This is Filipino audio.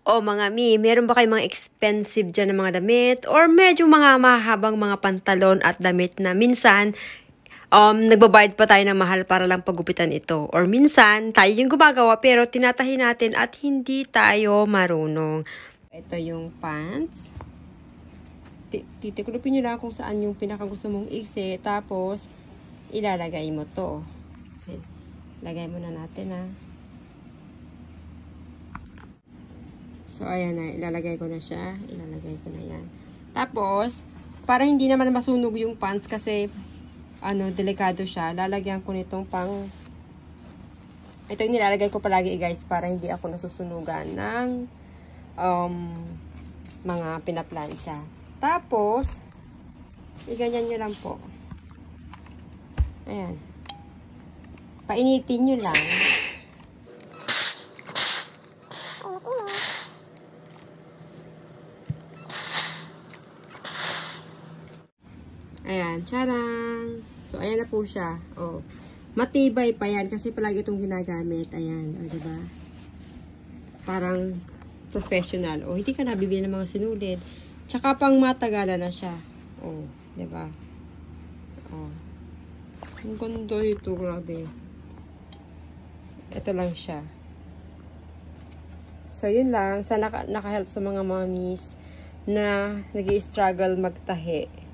O mga mi, meron ba kayong mga expensive dyan na mga damit? Or medyo mga mahabang mga pantalon at damit na minsan, nagbabayad pa tayo ng mahal para lang pagupitan ito. Or minsan, tayo yung gumagawa pero tinatahi natin at hindi tayo marunong. Ito yung pants. Titiklopin nyo lang kung saan yung pinakagusto mong iksi. Tapos, ilalagay mo to. Lagay muna natin ha. So, ayan na. Ilalagay ko na siya. Ilalagay ko na yan. Tapos, para hindi naman masunog yung pants kasi, delikado siya. Lalagyan ko nitong pang... Ito yung nilalagay ko palagi guys para hindi ako nasusunugan ng mga pinaplansya. Tapos, iganyan nyo lang po. Ayan. Painitin nyo lang. Ayan, charang. So, ayan na po siya. Oh. Matibay pa yan kasi palagi itong ginagamit. Ayan, diba? Parang professional. O, hindi ka nabibili ng mga sinulid. Tsaka pang matagalan na siya. O, diba? O. Ang ganda ito, grabe. Ito lang siya. So, yun lang. Sana naka-help sa mga mommies na nag-i-struggle magtahi.